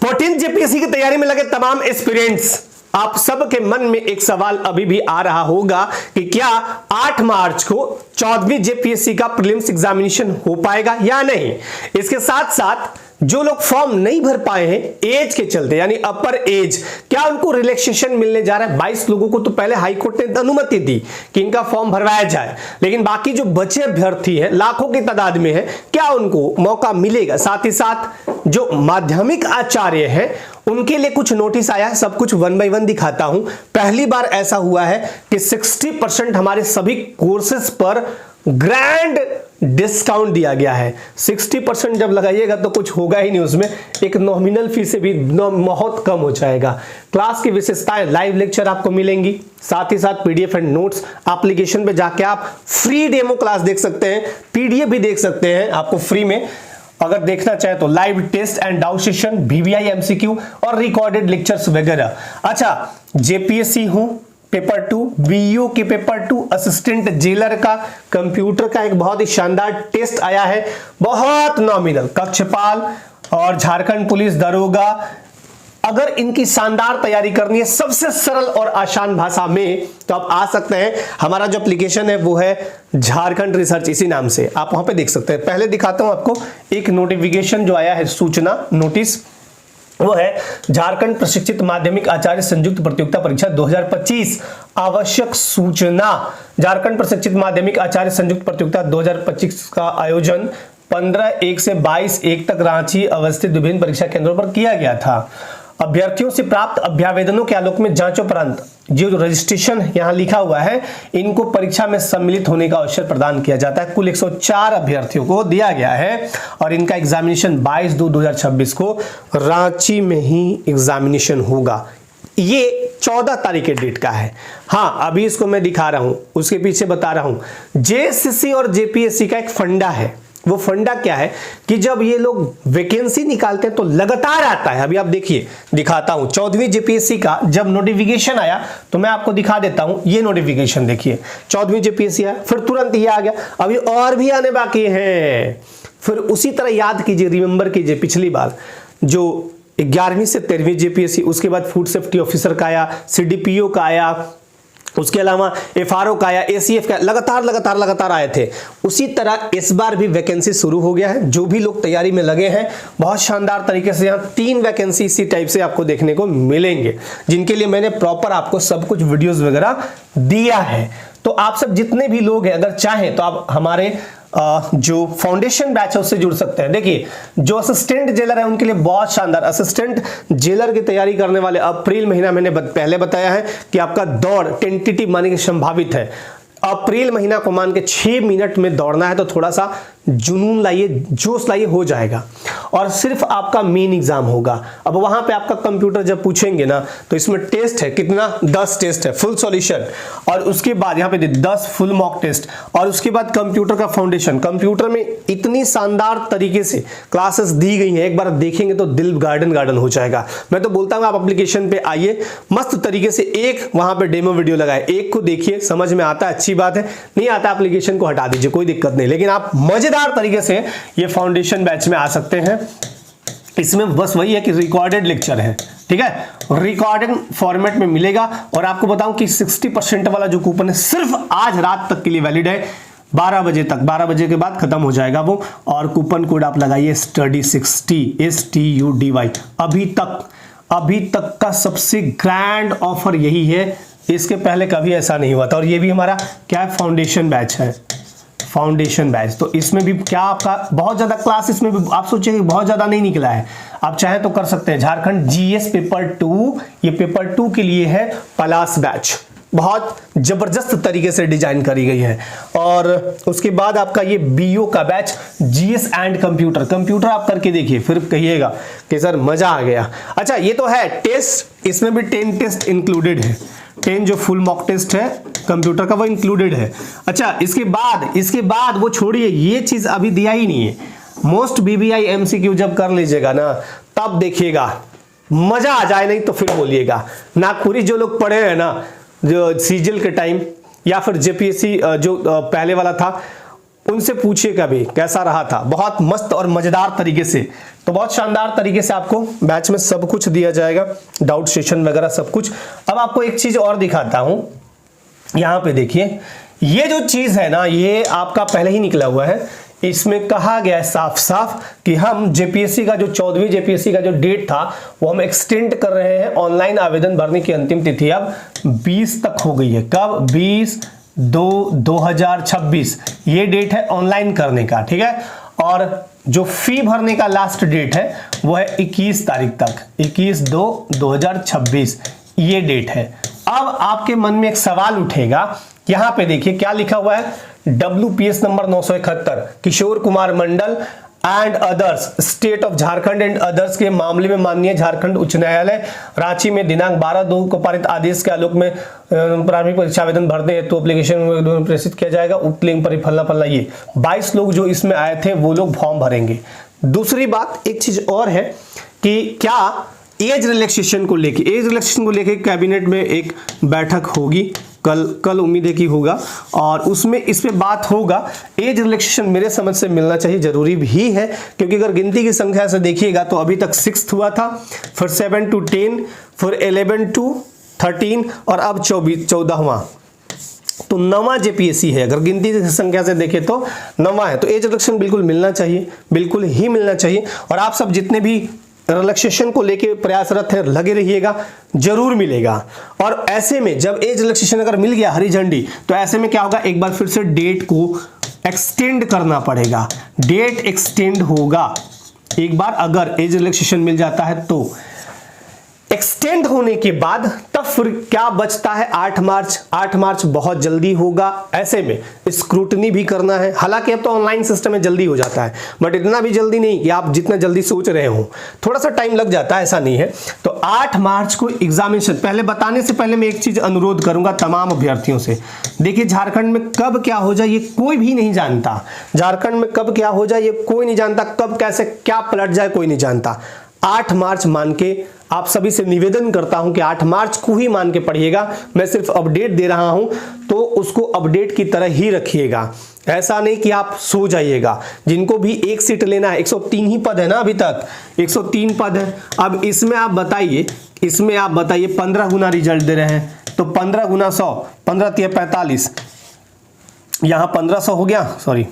14 JPSC की तैयारी में लगे तमाम एस्पिरेंट्स, आप सबके मन में एक सवाल अभी भी आ रहा होगा कि क्या 8 मार्च को 14वीं जेपीएससी का प्रीलिम्स एग्जामिनेशन हो पाएगा या नहीं। इसके साथ साथ जो लोग फॉर्म नहीं भर पाए हैं एज के चलते, यानी अपर एज, क्या उनको रिलैक्सेशन मिलने जा रहा है। 22 लोगों को तो पहले हाईकोर्ट ने अनुमति दी कि इनका फॉर्म भरवाया जाए, लेकिन बाकी जो बचे अभ्यर्थी हैं लाखों की तादाद में है, क्या उनको मौका मिलेगा। साथ ही साथ जो माध्यमिक आचार्य हैं उनके लिए कुछ नोटिस आया है, सब कुछ 1 बाय 1 दिखाता हूं। पहली बार ऐसा हुआ है कि 60% हमारे सभी कोर्सेज पर ग्रैंड डिस्काउंट दिया गया है। 60% जब लगाइएगा तो कुछ होगा ही नहीं, उसमें एक नॉमिनल फी से भी बहुत कम हो जाएगा। क्लास की विशेषताएं, लाइव लेक्चर आपको मिलेंगी, साथ ही साथ पीडीएफ एंड नोट्स। एप्लीकेशन पे जाके आप फ्री डेमो क्लास देख सकते हैं, पीडीएफ भी देख सकते हैं आपको फ्री में अगर देखना चाहे तो। Live test and doubt session, BBI MCQ और रिकॉर्डेड लेक्चर्स वगैरह। अच्छा, जेपीएससी हूं पेपर 2, बीयू के पेपर 2, असिस्टेंट जेलर का, कंप्यूटर का एक बहुत ही शानदार टेस्ट आया है, बहुत नॉमिनल, कक्षपाल और झारखंड पुलिस दरोगा। अगर इनकी शानदार तैयारी करनी है सबसे सरल और आसान भाषा में तो आप आ सकते हैं। हमारा जो एप्लीकेशन है वो है झारखंड रिसर्च, इसी नाम से आप वहां पे देख सकते हैं। पहले दिखाता हूं आपको एक नोटिफिकेशन जो आया है, सूचना नोटिस, वो है झारखंड प्रशिक्षित माध्यमिक आचार्य संयुक्त प्रतियोगिता परीक्षा 2025 आवश्यक सूचना। झारखंड प्रशिक्षित माध्यमिक आचार्य संयुक्त प्रतियोगिता 2025 का आयोजन 15/1 से 22/1 तक रांची अवस्थित विभिन्न परीक्षा केंद्रों पर किया गया था। अभ्यर्थियों से प्राप्त अभ्यावेदनों के आलोक में जांचोपरांत जो रजिस्ट्रेशन यहाँ लिखा हुआ है, इनको परीक्षा में सम्मिलित होने का अवसर प्रदान किया जाता है। कुल 104 अभ्यर्थियों को दिया गया है और इनका एग्जामिनेशन 22/2/2026 को रांची में ही एग्जामिनेशन होगा। ये 14 तारीख के डेट का है। हाँ, अभी इसको मैं दिखा रहा हूं, उसके पीछे बता रहा हूं। जेएसएससी और जेपीएससी का एक फंडा है। वो फंडा क्या है कि जब ये लोग वैकेंसी निकालते हैं तो लगातार आता है। अभी आप देखिए, दिखाता हूं 14वीं जेपीएससी का जब नोटिफिकेशन आया तो मैं आपको दिखा देता हूं। ये नोटिफिकेशन देखिए, 14वीं जेपीएससी आया, फिर तुरंत ये आ गया, अभी और भी आने बाकी हैं। फिर उसी तरह याद कीजिए, रिमेंबर कीजिए, पिछली बार जो 11वीं से 13वीं जेपीएससी, उसके बाद फूड सेफ्टी ऑफिसर का आया, सीडीपीओ का आया, उसके अलावा एफआरओ का आया, एसीएफ का, लगातार आए थे। उसी तरह इस बार भी वैकेंसी शुरू हो गया है। जो भी लोग तैयारी में लगे हैं, बहुत शानदार तरीके से यहाँ 3 वैकेंसी इसी टाइप से आपको देखने को मिलेंगे, जिनके लिए मैंने प्रॉपर आपको सब कुछ वीडियोस वगैरह दिया है। तो आप सब जितने भी लोग हैं, अगर चाहें तो आप हमारे जो फाउंडेशन बैच है उससे जुड़ सकते हैं। देखिए, जो असिस्टेंट जेलर है उनके लिए बहुत शानदार, असिस्टेंट जेलर की तैयारी करने वाले अप्रैल महीना, मैंने पहले बताया है कि आपका दौड़ टेंटेटिव माने कि संभावित है। अप्रैल महीना को मान के 6 मिनट में दौड़ना है, तो थोड़ा सा जुनून लाइए, जोश लाइए, हो जाएगा। और सिर्फ आपका मेन एग्जाम होगा। अब वहां पे आपका कंप्यूटर जब पूछेंगे ना, तो इसमें टेस्ट है कितना, 10 टेस्ट है फुल सॉल्यूशन, और उसके बाद यहाँ पे 10 फुल मॉक टेस्ट, और उसके बाद कंप्यूटर का फाउंडेशन। कंप्यूटर में इतनी शानदार तरीके से क्लासेस दी गई हैं, एक बार देखेंगे तो दिल गार्डन हो जाएगा। मैं तो बोलता हूँ आप एप्लीकेशन पे आइए, मस्त तरीके से एक वहां पे डेमो वीडियो लगाए, एक को देखिए, समझ में आता है अच्छी बात है, नहीं आता एप्लीकेशन को हटा दीजिए, कोई दिक्कत नहीं। लेकिन आप मजेदार तरीके से ये फाउंडेशन बैच में आ सकते हैं। इसमें बस वही है कि रिकॉर्डेड लेक्चर है, ठीक है, रिकॉर्डिंग फॉर्मेट में मिलेगा। और आपको बताऊं कि 60% वाला जो कूपन है सिर्फ आज रात तक के लिए वैलिड है, 12 बजे तक, 12 बजे के बाद खत्म हो जाएगा वो। और कूपन कोड आप लगाइए स्टडी 60 STUDY। अभी तक का सबसे ग्रैंड ऑफर यही है, इसके पहले कभी ऐसा नहीं हुआ था। और ये भी हमारा क्या है, फाउंडेशन बैच है, फाउंडेशन बैच। तो इसमें भी क्या आपका बहुत ज्यादा क्लास, इसमें भी आप सोचेंगे बहुत ज्यादा नहीं निकला है, आप चाहे तो कर सकते हैं। झारखंड जीएस पेपर 2, ये पेपर 2 के लिए है पलास बैच, बहुत जबरदस्त तरीके से डिजाइन करी गई है। और उसके बाद आपका ये बीओ का बैच, जीएस एंड कंप्यूटर आप करके देखिए, फिर कहिएगा कि सर मजा आ गया। अच्छा, ये तो है टेस्ट, इसमें भी 10 टेस्ट इंक्लूडेड है, 10 जो फुल मॉक टेस्ट है कंप्यूटर का वो इंक्लूडेड है। अच्छा, इसके बाद वो छोड़िए, ये चीज अभी दिया ही नहीं है। मोस्ट बीबीआई एमसीक्यू जब कर लीजिएगा ना, तब देखिएगा मजा आ जाए, नहीं तो फिर बोलिएगा। नागपुरी जो लोग पढ़े हैं ना, जो सीजल के टाइम, या फिर जेपीएससी जो पहले वाला था, उनसे पूछिएगा भी कैसा रहा था, बहुत मस्त और मजेदार तरीके से। तो बहुत शानदार तरीके से आपको बैच में सब कुछ दिया जाएगा, डाउट सेशन वगैरह सब कुछ। अब आपको एक चीज और दिखाता हूं, यहां पे देखिए, ये जो चीज है ना, ये आपका पहले ही निकला हुआ है। इसमें कहा गया है साफ साफ कि हम जेपीएससी का जो 14वीं जेपीएससी का जो डेट था वो हम एक्सटेंड कर रहे हैं। ऑनलाइन आवेदन भरने की अंतिम तिथि अब 20 तक हो गई है। कब? 20/2/2026 ये डेट है ऑनलाइन करने का, ठीक है। और जो फी भरने का लास्ट डेट है वो है 21 तारीख तक, 21/2/2026 ये डेट है। अब आपके मन में एक सवाल उठेगा, यहां पे देखिए क्या लिखा हुआ है, WPS number 971 Kishore Kumar Mandal and others state of Jharkhand and others के मामले में माननीय झारखंड उच्च न्यायालय रांची में दिनांक 12/2 को पारित आदेश के आलोक में प्रारंभिक परीक्षा आवेदन भरने हेतु तो एप्लीकेशन प्रेषित किया जाएगा। उक्त लिंक पर फलना फलना, ये 22 लोग जो इसमें आए थे वो लोग फॉर्म भरेंगे। दूसरी बात, एक चीज और है कि क्या एज रिलैक्सेशन को लेके कैबिनेट में एक बैठक होगी, कल उम्मीद है कि होगा, और उसमें इस पे बात होगा। एज रिलैक्सेशन मेरे समझ से मिलना चाहिए, जरूरी भी है, क्योंकि अगर गिनती की संख्या से देखिएगा तो अभी तक 6th हुआ था, फिर 7 to 10, फिर 11 to 13 और अब 14वां, तो 9वां जेपीएससी है। अगर गिनती की संख्या से देखें तो 9वां है। तो एज रिलैक्सेशन बिल्कुल मिलना चाहिए, बिल्कुल ही मिलना चाहिए। और आप सब जितने भी रिलैक्सेशन को लेके प्रयासरत है, लगे रहिएगा, जरूर मिलेगा। और ऐसे में जब एज रिलैक्सेशन अगर मिल गया हरी झंडी, तो ऐसे में क्या होगा, एक बार फिर से डेट को एक्सटेंड करना पड़ेगा। डेट एक्सटेंड होगा एक बार अगर एज रिलैक्सेशन मिल जाता है तो। एक्सटेंड होने के बाद तब फिर क्या बचता है, 8 मार्च। 8 मार्च बहुत जल्दी होगा। ऐसे में स्क्रूटनी भी करना है, हालांकि अब तो ऑनलाइन सिस्टम में जल्दी हो जाता है, बट इतना भी जल्दी नहीं कि आप जितना जल्दी सोच रहे हो, थोड़ा सा टाइम लग जाता है, ऐसा नहीं है। तो 8 मार्च को एग्जामिनेशन, पहले बताने से पहले मैं एक चीज अनुरोध करूंगा तमाम अभ्यर्थियों से, देखिए झारखंड में कब क्या हो जाए ये कोई भी नहीं जानता। झारखंड में कब क्या हो जाए ये कोई नहीं जानता, कब कैसे क्या पलट जाए कोई नहीं जानता। 8 मार्च मान के आप सभी से निवेदन करता हूं कि 8 मार्च को ही मान के पढ़िएगा। मैं सिर्फ अपडेट दे रहा हूं तो उसको अपडेट की तरह ही रखिएगा, ऐसा नहीं कि आप सो जाइएगा। जिनको भी एक सीट लेना है, 103 ही पद है ना अभी तक, 103 पद है। अब इसमें आप बताइए 15 गुना रिजल्ट दे रहे हैं, तो 15 गुना 100, 15 × 45, यहां 1500 हो गया, सॉरी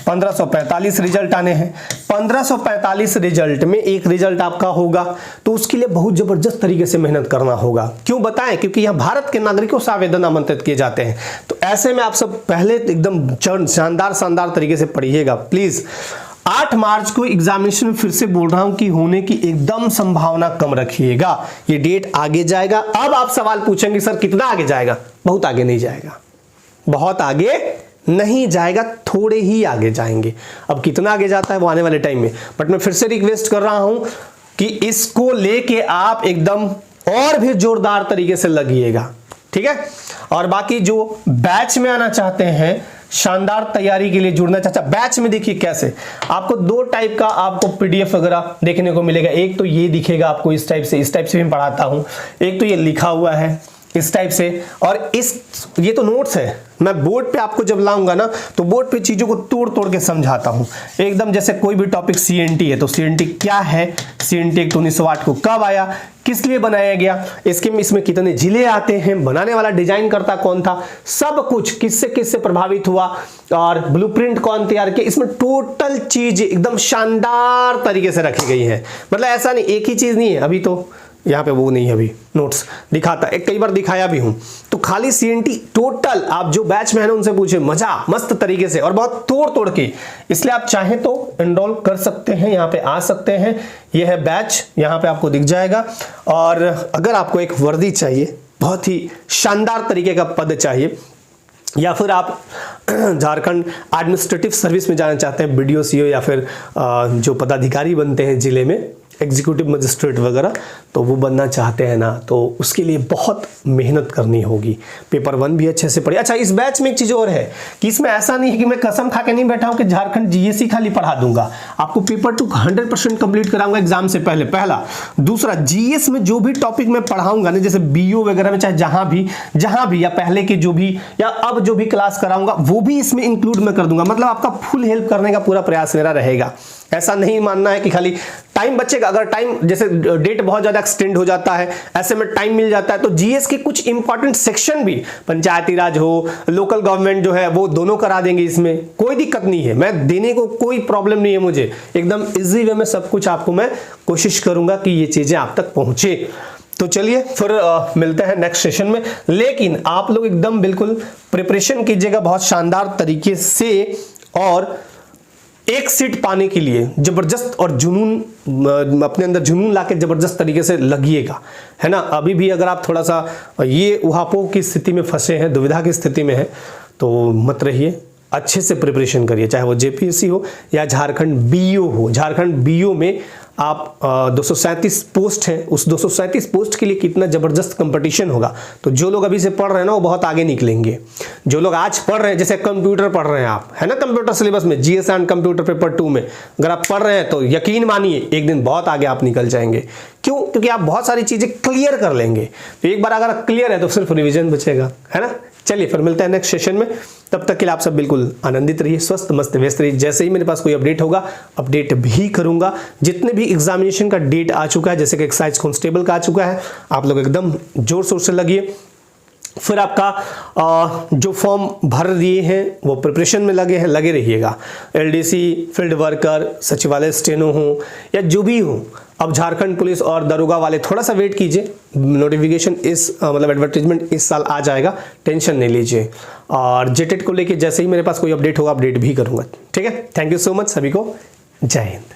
1545 रिजल्ट आने हैं। 1545 रिजल्ट में एक रिजल्ट आपका होगा, तो उसके लिए बहुत जबरदस्त तरीके से मेहनत करना होगा। क्यों बताएं? क्योंकि यहां भारत के नागरिकों से आवेदन आमंत्रित किए जाते हैं। तो ऐसे में आप सब पहले एकदम शानदार तरीके से पढ़िएगा प्लीज। 8 मार्च को एग्जामिनेशन फिर से बोल रहा हूं कि होने की एकदम संभावना कम रखिएगा। ये डेट आगे जाएगा। अब आप सवाल पूछेंगे सर कितना आगे जाएगा? बहुत आगे नहीं जाएगा, बहुत आगे नहीं जाएगा, थोड़े ही आगे जाएंगे। अब कितना आगे जाता है वो आने वाले टाइम में, बट मैं फिर से रिक्वेस्ट कर रहा हूं कि इसको लेके आप एकदम और भी जोरदार तरीके से लगिएगा, ठीक है। और बाकी जो बैच में आना चाहते हैं, शानदार तैयारी के लिए जुड़ना चाहता, बैच में देखिए कैसे आपको 2 टाइप का आपको पीडीएफ वगैरह देखने को मिलेगा। एक तो ये दिखेगा आपको इस टाइप से मैं पढ़ाता हूं, एक तो ये लिखा हुआ है इस टाइप से, और ये तो नोट्स है। मैं बोर्ड पे आपको जब लाऊंगा ना तो बोर्ड पे चीजों को तोड़ के समझाता हूं एकदम। जैसे कोई भी टॉपिक सीएनटी है तो सीएनटी क्या है, सीएनटी एक्ट 1908 को कब आया, किस लिए बनाया गया, इसमें कितने जिले आते हैं, बनाने वाला डिजाइन करता कौन था, सब कुछ किससे प्रभावित हुआ, और ब्लूप्रिंट कौन तैयार किया, इसमें टोटल चीज एकदम शानदार तरीके से रखी गई है। मतलब ऐसा नहीं एक ही चीज नहीं है। अभी तो यहाँ पे वो नहीं है, अभी नोट्स दिखाता है, कई बार दिखाया भी हूं। तो खाली सीएनटी टोटल आप जो बैच में है ना उनसे पूछे, मजा मस्त तरीके से और बहुत तोड़ के। इसलिए आप चाहें तो एनरोल कर सकते हैं, यहाँ पे आ सकते हैं। ये है बैच, यहाँ पे आपको दिख जाएगा। और अगर आपको एक वर्दी चाहिए, बहुत ही शानदार तरीके का पद चाहिए, या फिर आप झारखंड एडमिनिस्ट्रेटिव सर्विस में जाना चाहते हैं, बीडीओ सीओ या फिर जो पदाधिकारी बनते हैं जिले में, एग्जीक्यूटिव मजिस्ट्रेट वगैरह, तो वो बनना चाहते हैं ना, तो उसके लिए बहुत मेहनत करनी होगी। पेपर 1 भी अच्छे से पढ़िए। अच्छा, इस बैच में एक चीज़ और है कि इसमें ऐसा नहीं है कि मैं कसम खा के नहीं बैठा हूं कि झारखंड जीएससी खाली पढ़ा दूंगा। आपको पेपर 2 100% कंप्लीट कराऊंगा एग्जाम से पहले, पहला। दूसरा, जीएस में जो भी टॉपिक मैं पढ़ाऊंगा ना, जैसे बीओ वगैरह में, चाहे जहां भी या पहले के जो भी या अब जो भी क्लास कराऊंगा वो भी इसमें इंक्लूड मैं कर दूंगा। मतलब आपका फुल हेल्प करने का पूरा प्रयास मेरा रहेगा। ऐसा नहीं मानना है कि खाली टाइम बचेगा। अगर टाइम जैसे डेट बहुत ज्यादा एक्सटेंड हो जाता है, ऐसे में टाइम मिल जाता है, तो जीएस के कुछ इंपॉर्टेंट सेक्शन भी, पंचायती राज हो, लोकल गवर्नमेंट जो है, वो दोनों करा देंगे। इसमें कोई दिक्कत नहीं है, मैं देने को कोई प्रॉब्लम नहीं है मुझे। एकदम इजी वे में सब कुछ आपको मैं कोशिश करूंगा कि ये चीजें आप तक पहुंचे। तो चलिए फिर मिलते हैं नेक्स्ट सेशन में। लेकिन आप लोग एकदम बिल्कुल प्रिपरेशन कीजिएगा बहुत शानदार तरीके से, और एक सीट पाने के लिए जबरदस्त और जुनून, अपने अंदर जुनून लाके जबरदस्त तरीके से लगिएगा, है ना। अभी भी अगर आप थोड़ा सा ये उहापोह की स्थिति में फंसे हैं, दुविधा की स्थिति में हैं, तो मत रहिए, अच्छे से प्रिपरेशन करिए, चाहे वो जेपीएससी हो या झारखंड बीओ हो। झारखंड बीओ में आप 237 पोस्ट हैं, उस 237 पोस्ट के लिए कितना जबरदस्त कंपटीशन होगा। तो जो लोग अभी से पढ़ रहे हैं ना, वो बहुत आगे निकलेंगे। जो लोग आज पढ़ रहे हैं, जैसे कंप्यूटर पढ़ रहे हैं आप, है ना, कंप्यूटर सिलेबस में जीएस एंड कंप्यूटर पेपर 2 में अगर आप पढ़ रहे हैं, तो यकीन मानिए एक दिन बहुत आगे आप निकल जाएंगे। क्यों? क्योंकि आप बहुत सारी चीजें क्लियर कर लेंगे। तो एक बार अगर क्लियर है तो सिर्फ रिविजन बचेगा, है ना। चलिए फिर मिलते हैं नेक्स्ट सेशन में। तब तक के लिए आप सब बिल्कुल आनंदित रहिए, स्वस्थ मस्त व्यस्त रहिए। जैसे ही मेरे पास कोई अपडेट होगा, अपडेट भी करूंगा। जितने भी एग्जामिनेशन का डेट आ चुका है, जैसे कि एक्साइज कांस्टेबल का आ चुका है, आप लोग एकदम जोर शोर से लगिए। फिर आपका जो फॉर्म भर दिए हैं वो प्रिपरेशन में लगे रहिएगा। एलडीसी, फील्ड वर्कर, सचिवालय स्टेनो हो या जो भी हो, अब झारखंड पुलिस और दरोगा वाले थोड़ा सा वेट कीजिए। नोटिफिकेशन मतलब एडवर्टीजमेंट इस साल आ जाएगा, टेंशन नहीं लीजिए। और जेटेट को लेके जैसे ही मेरे पास कोई अपडेट होगा, अपडेट भी करूंगा। ठीक है, थैंक यू सो मच, सभी को जय हिंद।